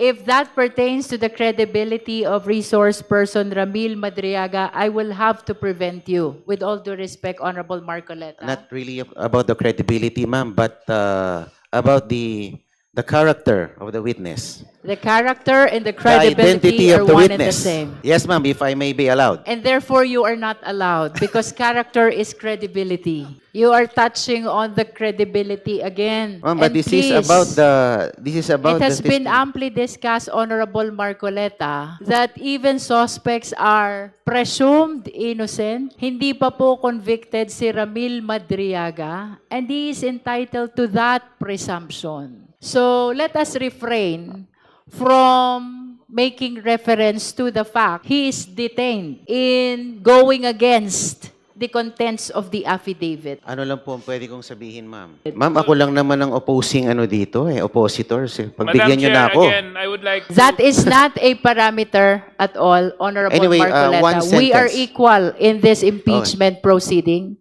If that pertains to the credibility of resource person Ramil Madriaga, I will have to prevent you. With all due respect, Honorable Marcoleta. Not really about the credibility, ma'am, but about the character of the witness. The character and the The credibility identity are of the one and the witness. same. Yes, ma'am, if I may be allowed. And therefore, you are not allowed because character is credibility. You are touching on the credibility again. Ma'am, but And this is about it has been testimony. amply discussed, Honorable Marcoleta, that even suspects are presumed innocent. Hindi pa po convicted si Ramil Madriaga, and he is entitled to that presumption. So let us refrain from making reference to the fact he is detained in going against the contents of the affidavit. Ano lang po ang pwede kong sabihin, ma'am? Ma'am, ako lang naman ang opposing dito, oppositors. Pagbigyan niyo na ako. Again, I would like to... That is not a parameter at all, Honorable Anyway, Marcoleta. one We are sentence. equal in this impeachment proceeding.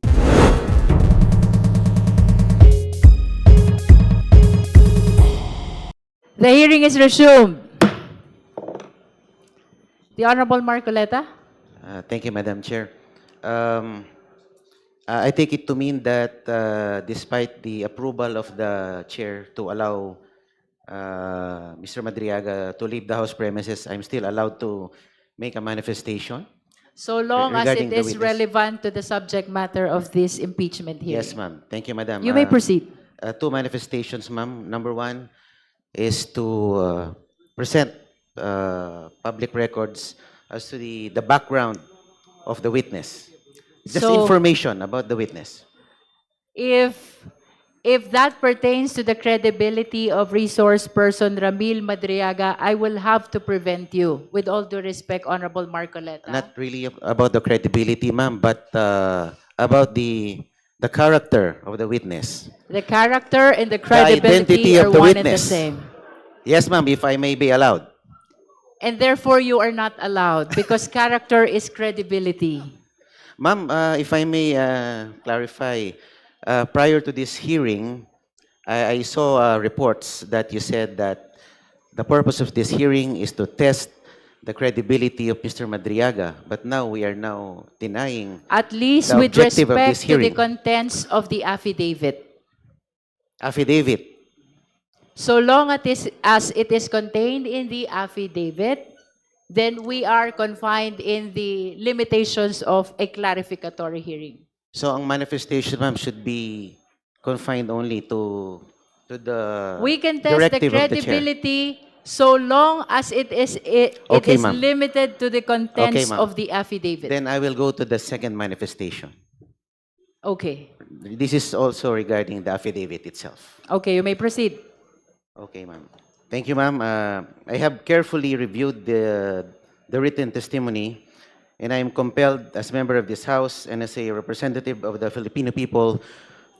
The hearing is resumed. The Honorable Marcoleta. Thank you, Madam Chair. I take it to mean that despite the approval of the chair to allow Mr. Madriaga to leave the House premises, I'm still allowed to make a manifestation? So long as Regarding it the is witness. relevant to the subject matter of this impeachment hearing. Yes, ma'am. Thank you, Madam. You may proceed. Two manifestations, ma'am. Number one is to present public records as to the background of the witness. Just So- information about the witness. If that pertains to the credibility of resource person Ramil Madriaga, I will have to prevent you. With all due respect, Honorable Marcoleta. Not really about the credibility, ma'am, but about the character of the witness. The character and the The credibility identity are of the one and the witness. same. Yes, ma'am, if I may be allowed. And therefore, you are not allowed because character is credibility. Ma'am, if I may clarify, prior to this hearing, I saw reports that you said that the purpose of this hearing is to test the credibility of Mr. Madriaga, but now we are now denying At least The with objective of respect this to the hearing. contents of the affidavit. affidavit. So long as it is contained in the affidavit, then we are confined in the limitations of a clarificatory hearing. So ang manifestation, ma'am, should be confined only to the We can test the directive of the chair. credibility so long as it is Okay, ma'am. limited to the contents Okay, ma'am. of the affidavit. Then I will go to the second manifestation. Okay. This is also regarding the affidavit itself. Okay, you may proceed. Okay, ma'am. Thank you, ma'am. I have carefully reviewed the written testimony, and I am compelled, as member of this House and as a representative of the Filipino people,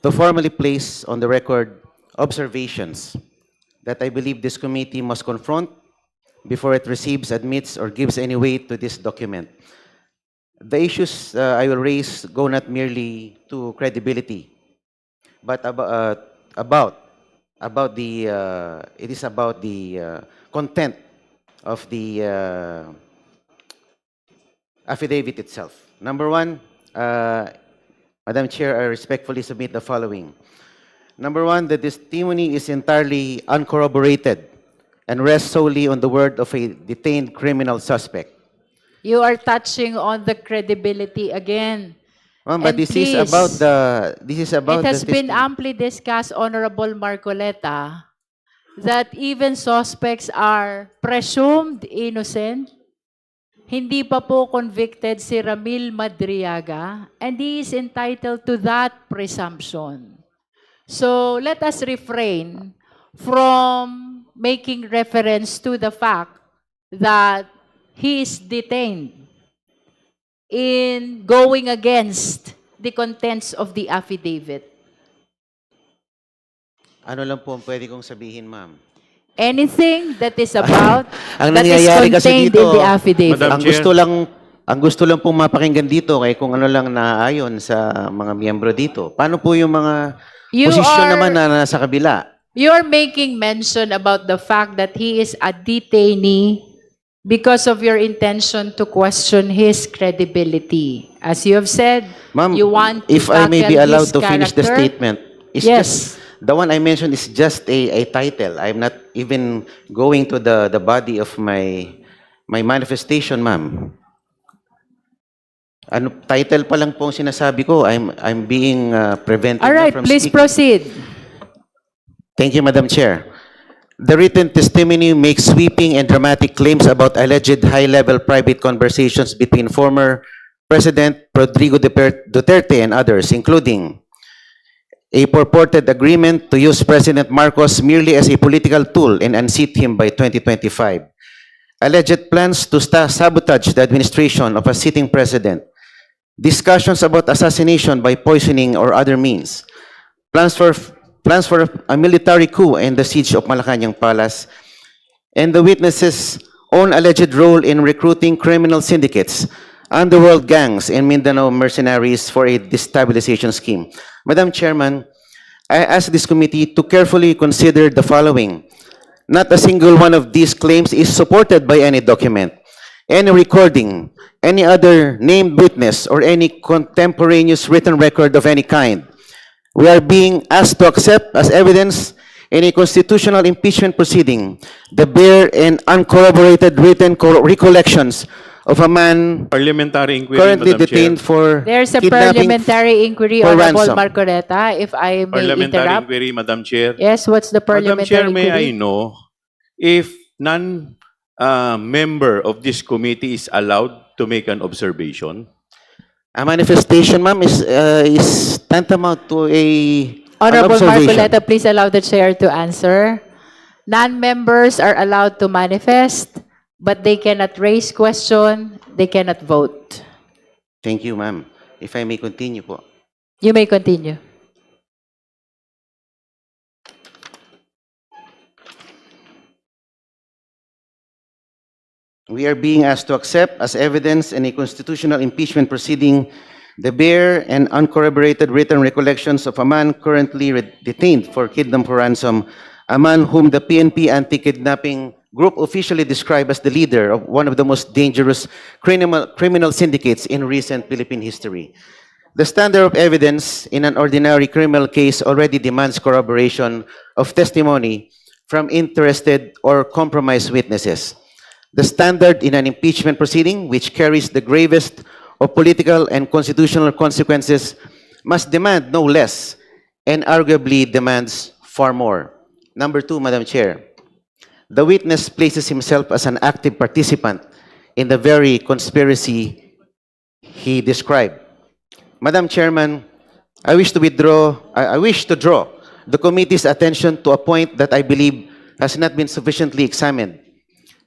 to formally place on the record observations that I believe this committee must confront before it receives, admits, or gives any weight to this document. The issues I will raise go not merely to credibility, but about the it is about the content of the affidavit itself. Number one, Madam Chair, I respectfully submit the following. Number one, the testimony is entirely uncorroborated and rests solely on the word of a detained criminal suspect. You are touching on the credibility again. Ma'am, but And this is please, about It has the been testimony. amply discussed, Honorable Marcoleta, that even suspects are presumed innocent. Hindi pa po convicted si Ramil Madriaga, and he is entitled to that presumption. So let us refrain from making reference to the fact that he is detained in going against the contents of the affidavit. Ano lang po ang pwede kong sabihin, ma'am? Anything that is about Ang that is nangyayari kasi contained dito, in the affidavit. Madam Ang Chair. gusto lang pong mapakinggan dito kay kung ano lang naayon sa mga miyembro dito. Paano po yung mga You posisyon are- naman na nasa kabila? You're making mention about the fact that he is a detainee because of your intention to question his credibility. As you have said, Ma'am, you want to if I may be tackle allowed his to finish the character. statement, it's Yes. just, the one I mentioned is just a title. I'm not even going to the body of my manifestation, ma'am. Ano, title pa lang po ang sinasabi ko. I'm being prevented All na right, from please speaking. proceed. Thank you, Madam Chair. The written testimony makes sweeping and dramatic claims about alleged high-level private conversations between former President Rodrigo Duterte and others, including a purported agreement to use President Marcos merely as a political tool and unseat him by 2025, alleged plans to sabotage the administration of a sitting president, discussions about assassination by poisoning or other means, plans for a military coup and the siege of Malacanang Palace, and the witnesses' own alleged role in recruiting criminal syndicates, underworld gangs, and Mindanao mercenaries for a destabilization scheme. Madam Chairman, I ask this committee to carefully consider the following. Not a single one of these claims is supported by any document, any recording, any other named witness, or any contemporaneous written record of any kind. We are being asked to accept as evidence in a constitutional impeachment proceeding the bare and uncorroborated written recollections of a man Parliamentary inquiry, currently Madam Chair. detained for There's a kidnapping parliamentary inquiry, for Honorable ransom. Marcoleta, if I may Parliamentary interrupt. inquiry, Madam Chair. Yes, what's the Madam parliamentary Chair, may I inquiry? know if member of this committee is allowed to make an observation? A manifestation, ma'am, is tantamount to an Honorable observation. Marcoleta, please allow the chair to answer. Non-members are allowed to manifest, but they cannot raise question, they cannot vote. Thank you, ma'am. If I may continue po. You may continue. We are being asked to accept as evidence in a constitutional impeachment proceeding the bare and uncorroborated written recollections of a man currently detained for kidnap for ransom, a man whom the PNP anti-kidnapping group officially described as the leader of one of the most dangerous criminal syndicates in recent Philippine history. The standard of evidence in an ordinary criminal case already demands corroboration of testimony from interested or compromised witnesses. The standard in an impeachment proceeding, which carries the gravest of political and constitutional consequences, must demand no less and arguably demands far more. Number two, Madam Chair, the witness places himself as an active participant in the very conspiracy he described. Madam Chairman, I wish to draw the committee's attention to a point that I believe has not been sufficiently examined.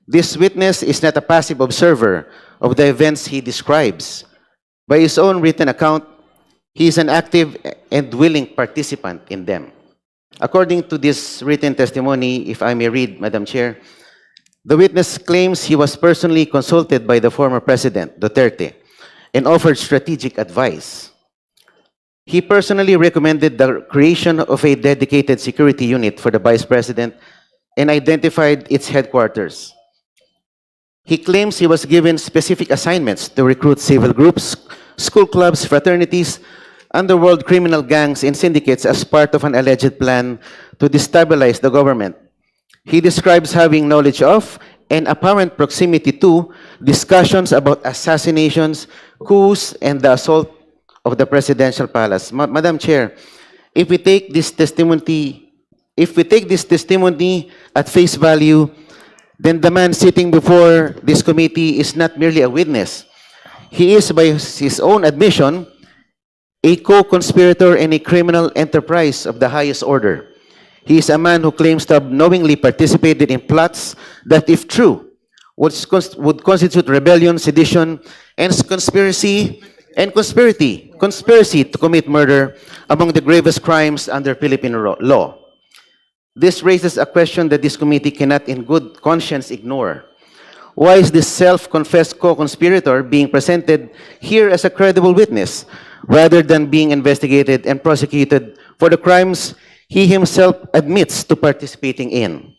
This witness is not a passive observer of the events he describes. By his own written account, he is an active and willing participant in them. According to this written testimony, if I may read, Madam Chair, the witness claims he was personally consulted by the former President, Duterte, and offered strategic advice. He personally recommended the creation of a dedicated security unit for the Vice President and identified its headquarters. He claims he was given specific assignments to recruit civil groups, school clubs, fraternities, underworld criminal gangs, and syndicates as part of an alleged plan to destabilize the government. He describes having knowledge of and apparent proximity to discussions about assassinations, coups, and the assault of the presidential palace. Madam Chair, if we take this testimony at face value, then the man sitting before this committee is not merely a witness. He is, by his own admission, a co-conspirator in a criminal enterprise of the highest order. He is a man who claims to have knowingly participated in plots that, if true, would constitute rebellion, sedition, and conspiracy to commit murder among the gravest crimes under Philippine law. This raises a question that this committee cannot in good conscience ignore. Why is this self-confessed co-conspirator being presented here as a credible witness rather than being investigated and prosecuted for the crimes he himself admits to participating in?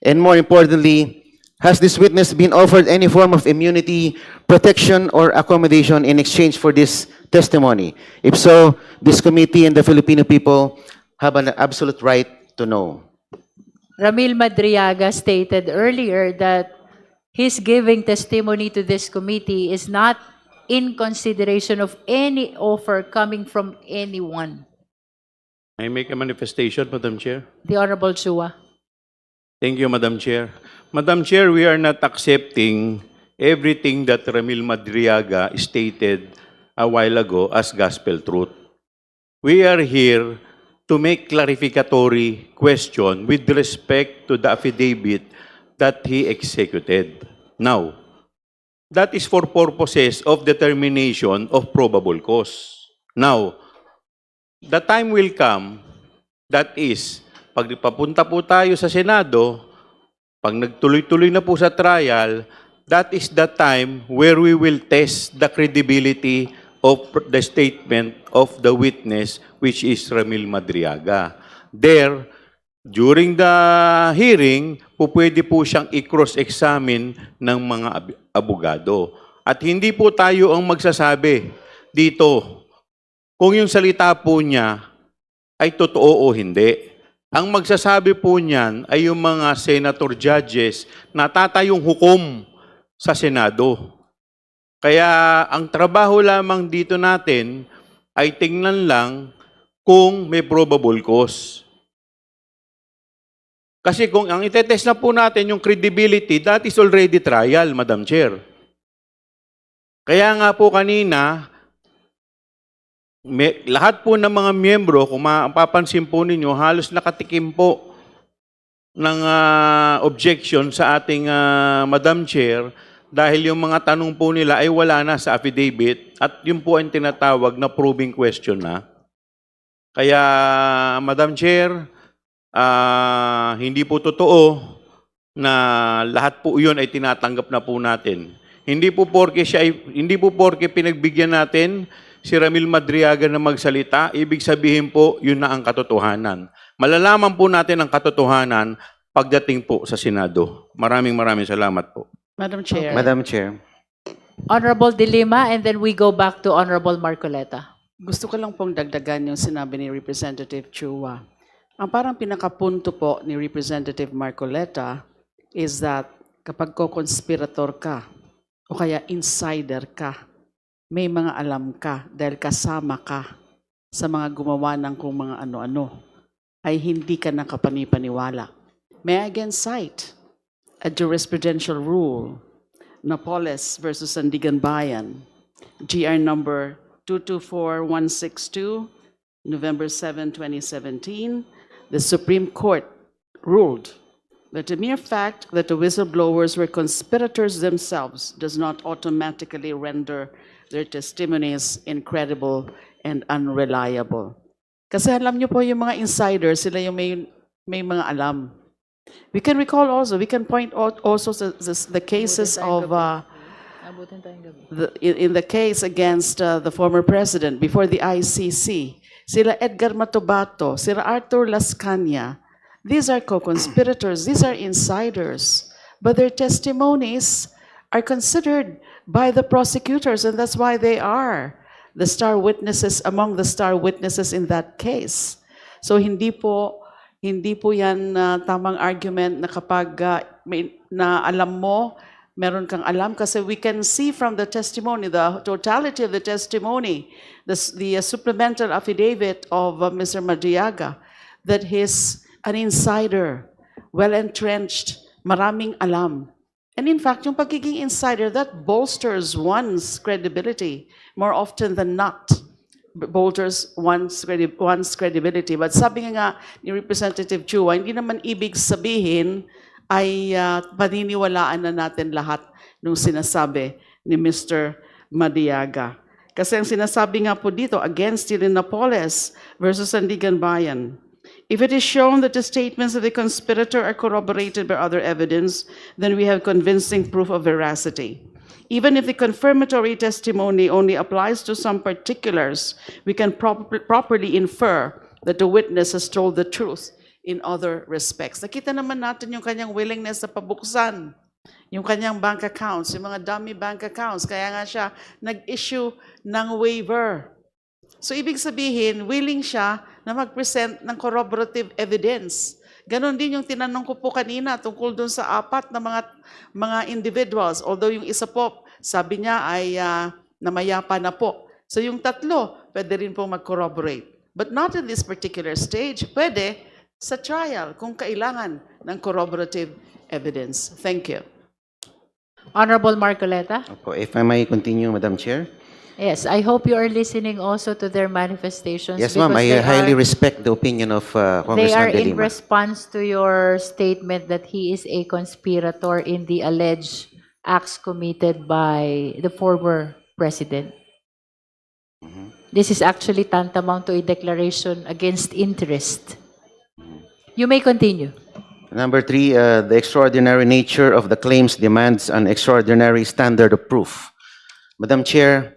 And more importantly, has this witness been offered any form of immunity, protection, or accommodation in exchange for this testimony? If so, this committee and the Filipino people have an absolute right to know. Ramil Madriaga stated earlier that his giving testimony to this committee is not in consideration of any offer coming from anyone. I make a manifestation, Madam Chair. The Honorable Chua. Thank you, Madam Chair. Madam Chair, we are not accepting everything that Ramil Madriaga stated a while ago as gospel truth. We are here to make clarificatory question with respect to the affidavit that he executed. Now, that is for purposes of determination of probable cause. Now, the time will come, that is, pag papunta po tayo sa Senado, pag nagtuloy-tuloy na po sa trial, that is the time where we will test the credibility of the statement of the witness, which is Ramil Madriaga. There, during the hearing, pwede po siyang i-cross-examine ng mga abogado. At hindi po tayo ang magsasabi dito kung yung salita po niya ay totoo o hindi. Ang magsasabi po niyan ay yung mga senator judges na tatayong hukom sa Senado. Kaya ang trabaho lamang dito natin ay tingnan lang kung may probable cause. Kasi kung ang itetest na po natin yung credibility, that is already trial, Madam Chair. Kaya nga po kanina, lahat po ng mga miyembro, kung mapapansin po ninyo, halos nakatikim po ng objection sa ating Madam Chair dahil yung mga tanong po nila ay wala na sa affidavit at yun po ang tinatawag na proving question na. Kaya, Madam Chair, hindi po totoo na lahat po yun ay tinatanggap na po natin. Hindi po porke pinagbigyan natin si Ramil Madriaga na magsalita, ibig sabihin po, yun na ang katotohanan. Malalaman po natin ang katotohanan pagdating po sa Senado. Maraming salamat po. Madam Chair. Madam Chair. Honorable De Lima, and then we go back to Honorable Marcoleta. Gusto ko lang pong dagdagan yung sinabi ni Representative Chua. Ang parang pinakapunto po ni Representative Marcoleta is that kapag co-conspirator ka o kaya insider ka, may mga alam ka dahil kasama ka sa mga gumawa ng kung mga ano-ano, ay hindi ka nakapanipaniwala. May I again cite a jurisprudential rule, Napoles versus Sandigan Bayan, GR number 224162, November 7, 2017, the Supreme Court ruled that the mere fact that the whistleblowers were conspirators themselves does not automatically render their testimonies incredible and unreliable. Kasi alam niyo po yung mga insiders, sila yung may mga alam. We can recall also, we can point out also the cases of, in the case against the former president before the ICC, sila Edgar Matubato, sila Arthur Lascania. These are co-conspirators, these are insiders, but their testimonies are considered by the prosecutors, and that's why they are the star witnesses, among the star witnesses in that case. So hindi po yan tamang argument na kapag na alam mo, meron kang alam, kasi we can see from the testimony, the totality of the testimony, the supplemental affidavit of Mr. Madriaga, that he's an insider, well-entrenched, maraming alam. And in fact, yung pagiging insider, that bolsters one's credibility more often than not. Bolsters one's credibility. But sabi nga ni Representative Chua, hindi naman ibig sabihin ay paniniwalaan na natin lahat ng sinasabi ni Mr. Madriaga. Kasi ang sinasabi nga po dito, against Napoles versus Sandigan Bayan, if it is shown that the statements of the conspirator are corroborated by other evidence, then we have convincing proof of veracity. Even if the confirmatory testimony only applies to some particulars, we can properly infer that the witness has told the truth in other respects. Nakita naman natin yung kanyang willingness na pabuksan yung kanyang bank accounts, yung mga dummy bank accounts. Kaya nga siya nag-issue ng waiver. So ibig sabihin, willing siya na mag-present ng corroborative evidence. Ganon din yung tinanong ko po kanina tungkol dun sa apat na mga individuals. Although yung isa po, sabi niya ay namayapa na po. So yung tatlo, pwede rin po mag-corroborate. But not in this particular stage. Pwede sa trial kung kailangan ng corroborative evidence. Thank you. Honorable Marcoleta? Opo, if I may continue, Madam Chair. Yes, I hope you are listening also to their manifestations. Yes, ma'am. because I they highly are- respect the opinion of They Congressman are De in Lima. response to your statement that he is a conspirator in the alleged acts committed by the former president. This is actually tantamount to a declaration against interest. You may continue. Number three, the extraordinary nature of the claims demands an extraordinary standard of proof. Madam Chair,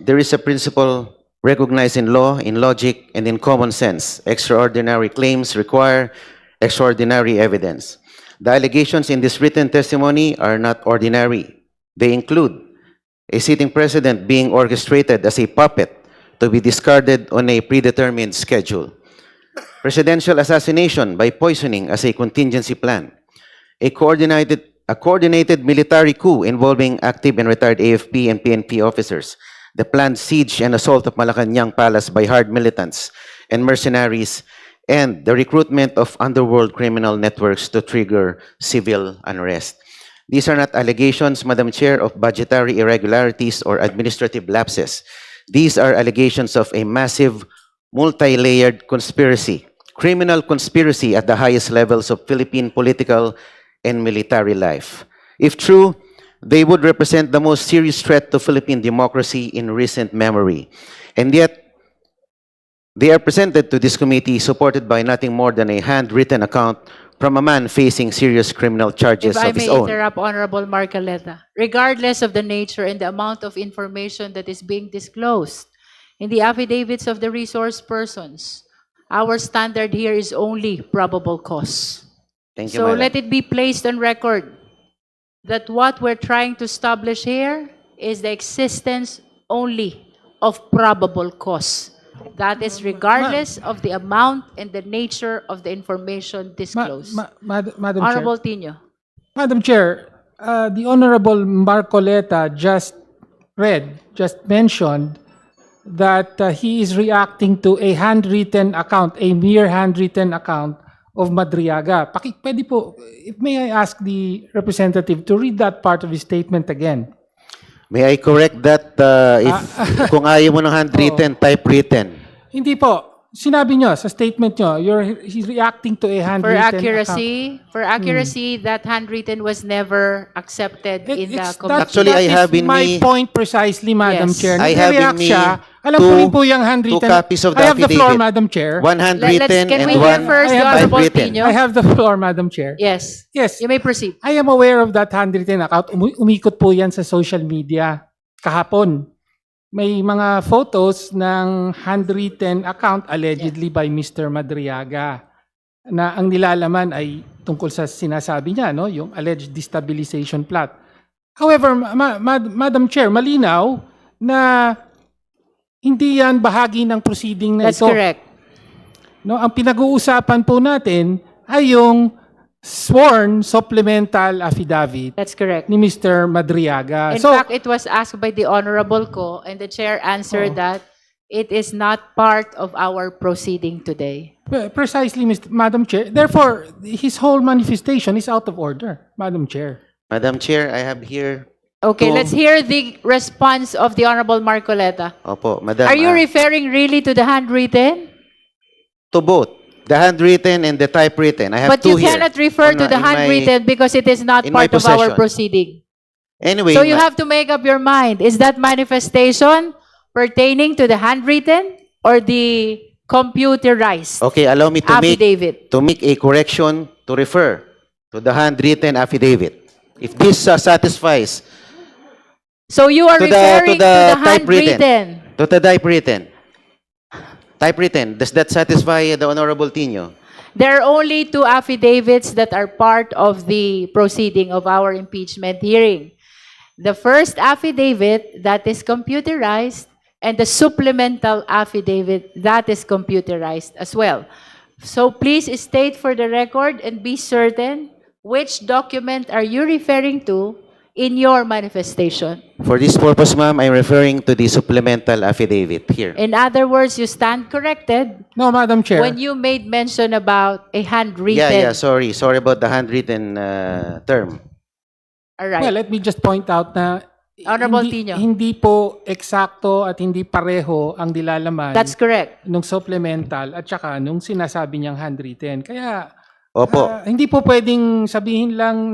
there is a principle recognized in law, in logic, and in common sense. Extraordinary claims require extraordinary evidence. The allegations in this written testimony are not ordinary. They include a sitting president being orchestrated as a puppet to be discarded on a predetermined schedule. Presidential assassination by poisoning as a contingency plan. A coordinated military coup involving active and retired AFP and PNP officers. The planned siege and assault of Malacanang Palace by hard militants and mercenaries, and the recruitment of underworld criminal networks to trigger civil unrest. These are not allegations, Madam Chair, of budgetary irregularities or administrative lapses. These are allegations of a massive, multi-layered conspiracy, criminal conspiracy at the highest levels of Philippine political and military life. If true, they would represent the most serious threat to Philippine democracy in recent memory. And yet, they are presented to this committee supported by nothing more than a handwritten account from a man facing serious criminal charges If I of his may own. interrupt, Honorable Marcoleta, regardless of the nature and the amount of information that is being disclosed in the affidavits of the resource persons, our standard here is only probable cause. Thank you, So Madam. let it be placed on record that what we're trying to establish here is the existence only of probable cause. That is regardless of the amount and the nature of the information disclosed. Madam Honorable Chair, Tino. Madam Chair, the Honorable Marcoleta just mentioned that he is reacting to a handwritten account, a mere handwritten account of Madriaga. Pwede po, if may I ask the representative to read that part of his statement again? May I correct that if kung ayaw mo ng handwritten, typewritten. Hindi po. Sinabi nyo sa statement nyo, he's reacting to a For handwritten accuracy, that handwritten was never accepted in the committee. Actually, I have in my me- point precisely, Madam Yes. Chair. I have in Nagre-react me siya. Alam ko rin po yung handwritten. two copies of the I have the floor, affidavit. Madam Chair. One handwritten Can and we hear one first the I have Honorable typewritten. Tino? I have the floor, Madam Chair. Yes. Yes, You may proceed. I am aware of that handwritten account. Umikot po yan sa social media kahapon. May mga photos ng handwritten account allegedly by Mr. Madriaga na ang nilalaman ay tungkol sa sinasabi niya, no, yung alleged destabilization plot. However, Madam Chair, malinaw na hindi yan bahagi ng proceeding na That's ito. correct. No, ang pinag-uusapan po natin ay yung sworn supplemental affidavit That's correct. ni Mr. Madriaga. In fact, it was asked by the Honorable Ko, and the chair answered that it is not part of our proceeding today. Precisely, Madam Chair. Therefore, his whole manifestation is out of order, Madam Chair. Madam Chair, I have here. Okay, two- let's hear the response of the Honorable Marcoleta. Opo, Madam. Are you referring really to the handwritten? to both the handwritten and the typewritten? I have But two you here. cannot refer to On the my- in my- handwritten because it is not in my part of our possession. proceeding. Anyway, So you have to make up your mind. Is that manifestation pertaining to the handwritten or the computerized okay, allow me to affidavit? make a correction to refer to the handwritten affidavit. If this satisfies So you are to the referring to the typewritten. handwritten. To the typewritten. Typewritten. Does that satisfy the Honorable Tino? There are only two affidavits that are part of the proceeding of our impeachment hearing. The first affidavit that is computerized and the supplemental affidavit that is computerized as well. So please state for the record and be certain which document are you referring to in your manifestation. For this purpose, ma'am, I'm referring to the supplemental affidavit here. In other words, you stand corrected No, Madam Chair. when you made mention about a handwritten. Yeah, sorry. Sorry about the handwritten term. All right. Well, let me just point out na Honorable hindi, Tino. hindi po eksakto at hindi pareho ang dilalaman That's correct. nung supplemental at saka nung sinasabi niyang handwritten. Kaya Opo. hindi po pwedeng sabihin lang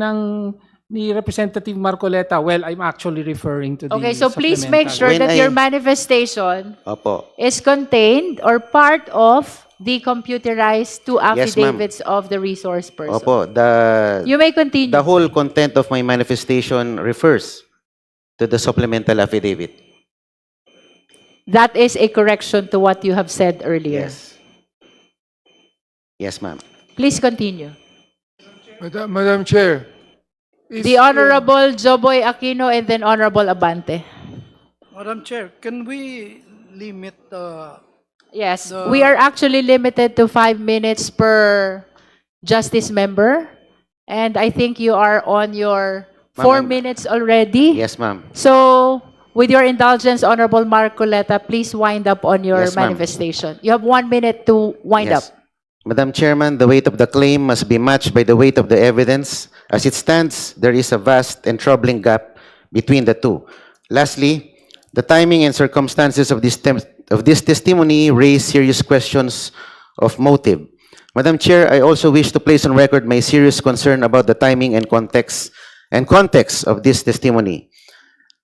ni Representative Marcoleta, well, I'm actually referring to the Okay, so please make sure When that I- your manifestation Opo. is contained or part of the computerized two Yes, ma'am. affidavits of the resource person. Opo. You may continue. The whole content of my manifestation refers to the supplemental affidavit. That is a correction to what you have said earlier. Yes. Yes, ma'am. Please continue. Madam Chair. The Honorable Joboy Aquino and then Honorable Abante. Madam Chair, can we limit Yes, we are actually limited to 5 minutes per justice member. And I think you are on your 4 Ma'am, minutes already. Yes, ma'am. So, with your indulgence, Honorable Marcoleta, please wind up on your Yes, ma'am. manifestation. You have 1 minute to wind Yes. up. Madam Chairman, the weight of the claim must be matched by the weight of the evidence. As it stands, there is a vast and troubling gap between the two. Lastly, the timing and circumstances of this testimony raise serious questions of motive. Madam Chair, I also wish to place on record my serious concern about the timing and context of this testimony.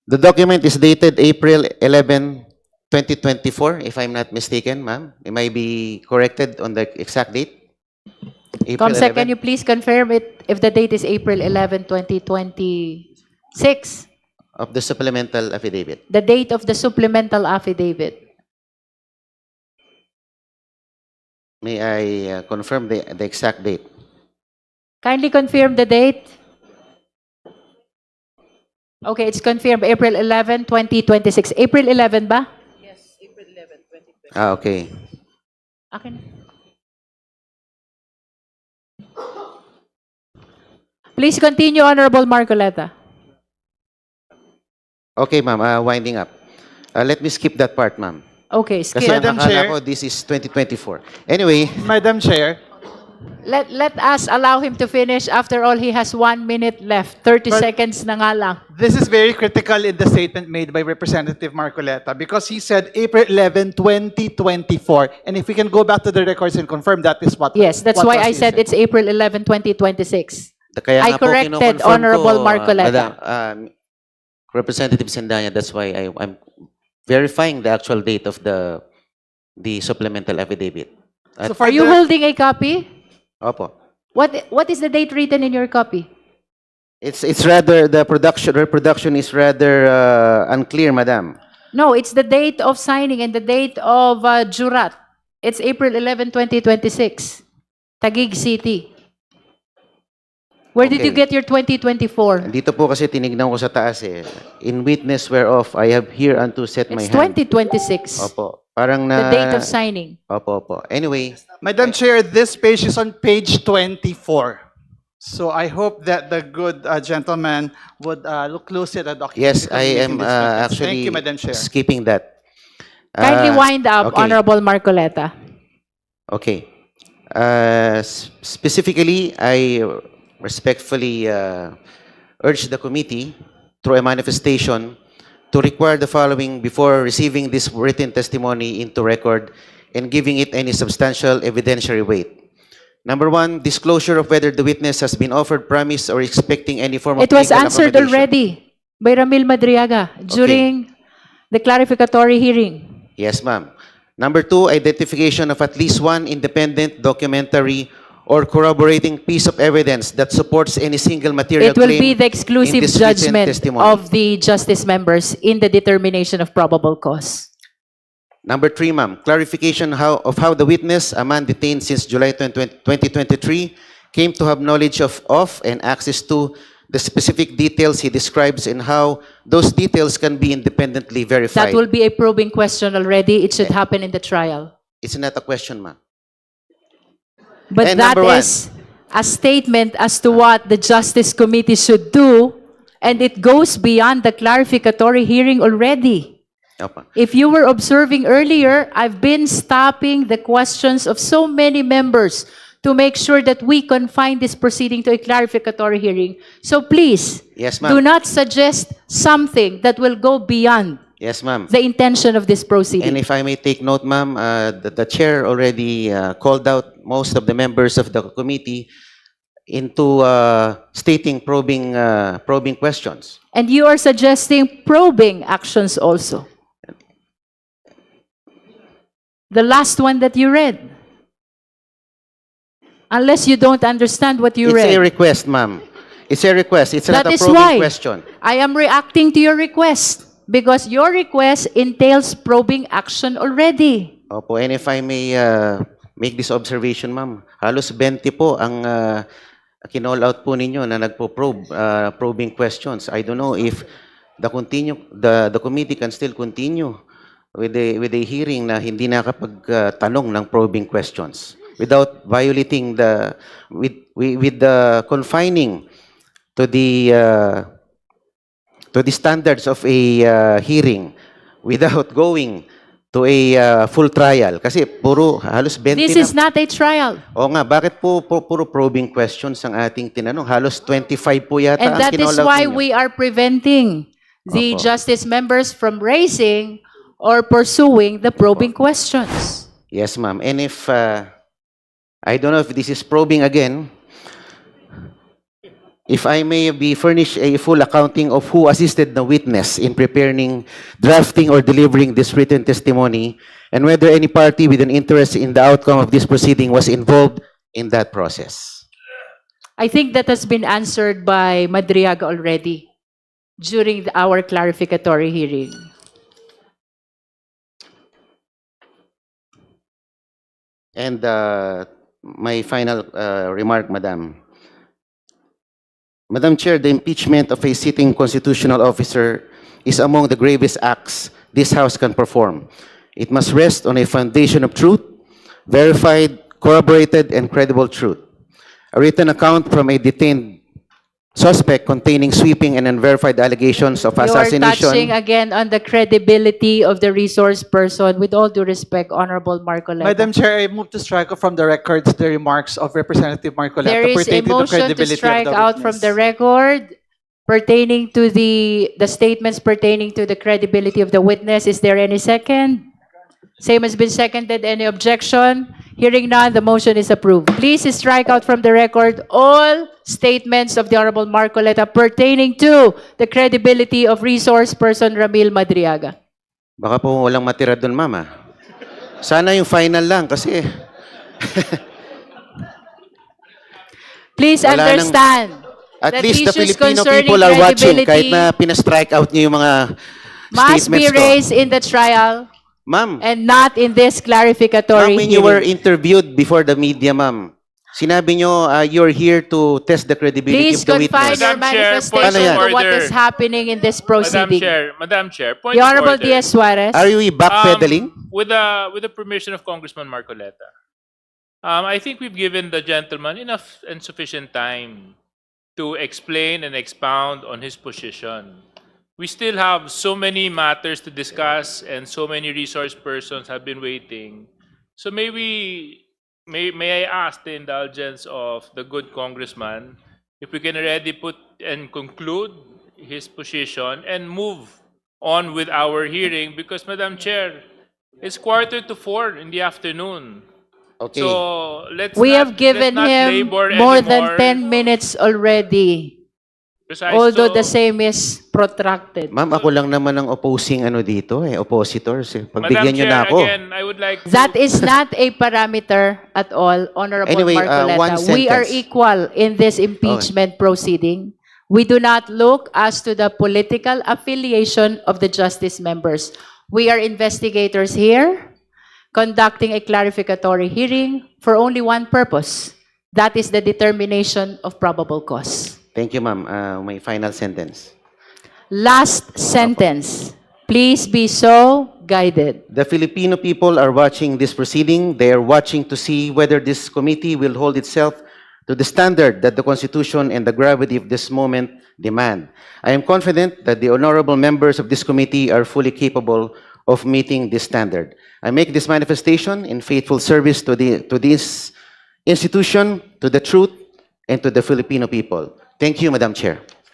The document is dated April 11, 2024, if I'm not mistaken, ma'am. It might be corrected on the exact date. April Comsec, 11? can you please confirm it if the date is April 11, 2026? Of the supplemental affidavit. The date of the supplemental affidavit. May I confirm the exact date? Kindly confirm the date. Okay, it's confirmed April 11, 2026. April 11 ba? Ah, okay. Akin. Please continue, Honorable Marcoleta. Okay, ma'am. Winding up. Let me skip that part, ma'am. Okay, Kasi skip. ang Madam akala Chair. ko, this is 2024. Anyway, Madam Chair, Let us allow him to finish. After all, he has 1 minute left. 30 But- seconds na nga lang. this is very critical in the statement made by Representative Marcoleta because he said April 11, 2024. And if we can go back to the records and confirm that is what Yes, that's what why was I he said it's April 11, 2026. kaya I nga po corrected kino-confirm Honorable ko, Marcoleta. Representative Sendanya, that's why I'm verifying the actual date of the supplemental affidavit. So for Are you the- holding a copy? Opo. What is the date written in your copy? It's rather, the reproduction is rather unclear, madam. No, it's the date of signing and the date of jurat. It's April 11, 2026. Taguig City. Where did you Okay. get your 2024? Dito po kasi tinignan ko sa taas eh. In witness whereof, I have here unto set my It's hand. 2026. Opo. Parang The na... date of signing. Opo. Anyway, Madam Chair, this page is on page 24. So I hope that the good gentleman would look closely at the document. yes, because I we're am making these comments. actually Thank you, Madam Chair. skipping that. Kindly wind up, okay. Honorable Marcoleta. Okay. Specifically, I respectfully urge the committee through a manifestation to require the following before receiving this written testimony into record and giving it any substantial evidentiary weight. Number one, disclosure of whether the witness has been offered promise or expecting any form of It was legal answered accommodation. already by Ramil Madriaga during the clarificatory hearing. Yes, ma'am. Number two, identification of at least one independent, documentary, or corroborating piece of evidence that supports any single material It will claim be the in exclusive this written judgment testimony. of the justice members in the determination of probable cause. Number 3, ma'am, clarification of how the witness, a man detained since July 2023, came to have knowledge of and access to the specific details he describes and how those details can be independently verified. That will be a probing question already. It should happen in the trial. It's not a question, ma'am. But And that number one. is a statement as to what the Justice Committee should do, and it goes beyond the clarificatory hearing already. Opo. If you were observing earlier, I've been stopping the questions of so many members to make sure that we confine this proceeding to a clarificatory hearing. So please, Yes, do ma'am. not suggest something that will go beyond Yes, ma'am. the intention of this proceeding. And if I may take note, ma'am, the chair already called out most of the members of the committee into stating probing questions. And you are suggesting probing actions also. The last one that you read. Unless you don't understand what you It's a read. request, ma'am. It's a request. It's That not a is probing why question. I am reacting to your request because your request entails probing action already. Opo, and if I may make this observation, ma'am, halos 20 po ang kinall out po ninyo na nagpo-probe, probing questions. I don't know if the committee can still continue with a hearing na hindi nakapagtanong ng probing questions without violating with the confining to the standards of a hearing without going to a full trial. Kasi halos 20 This is not a trial. Oo nga, bakit po puro probing questions ang ating tinanong? Halos 25 po yata And ang that is kinall out why ninyo. we are preventing the Opo. justice members from raising or pursuing the probing questions. Yes, ma'am. And if, I don't know if this is probing again, if I may be furnished a full accounting of who assisted the witness in preparing, drafting, or delivering this written testimony, and whether any party with an interest in the outcome of this proceeding was involved in that process. I think that has been answered by Madriaga already during our clarificatory hearing. And my final remark, Madam. Madam Chair, the impeachment of a sitting constitutional officer is among the gravest acts this House can perform. It must rest on a foundation of truth, verified, corroborated, and credible truth. A written account from a detained suspect containing sweeping and unverified allegations of You are touching assassination. again on the credibility of the resource person. With all due respect, Honorable Marcoleta. Madam Chair, I move to strike off from the records the remarks of Representative Marcoleta There is a pertaining to the motion to credibility strike of the out from witness. the record pertaining to the statements pertaining to the credibility of the witness. Is there any second? Same has been seconded. Any objection? Hearing none, the motion is approved. Please strike out from the record all statements of the Honorable Marcoleta pertaining to the credibility of resource person Ramil Madriaga. Baka po walang matira doon, Mama. Sana yung final lang kasi Please Wala nang- understand at that least the issues Filipino concerning people are watching kahit credibility na pina-strike out niyo yung mga must be statements ko. raised in the trial Ma'am, and not in this clarificatory when you were hearing. interviewed before the media, ma'am, sinabi nyo you're here to test the credibility Please of the confine witness. your Madam Chair, manifestation point of to what order. is happening in this Madam proceeding. Chair, point The of Honorable order. Diaz Suarez. Are you backpedaling? With the permission of Congressman Marcoleta, I think we've given the gentleman enough and sufficient time to explain and expound on his position. We still have so many matters to discuss and so many resource persons have been waiting. So may I ask the indulgence of the good congressman if we can already put and conclude his position and move on with our hearing because, Madam Chair, it's 3:45 in the afternoon. Okay. So let's We not, have given let's not him labor more anymore. than 10 minutes already, Besides, although so, the same is protracted. Ma'am, ako lang naman ang opposing dito oppositors. Madam Pagbigyan nyo Chair, na ako. again, I would like That to, is not a parameter at all, Honorable Anyway, Marcoleta. one We are sentence. equal in this impeachment proceeding. We do not look as to the political affiliation of the justice members. We are investigators here, conducting a clarificatory hearing for only one purpose. That is the determination of probable cause. Thank you, ma'am. My final sentence. Last sentence. Please be so guided. The Filipino people are watching this proceeding. They are watching to see whether this committee will hold itself to the standard that the Constitution and the gravity of this moment demand. I am confident that the honorable members of this committee are fully capable of meeting this standard. I make this manifestation in faithful service to this institution, to the truth, and to the Filipino people. Thank you, Madam Chair.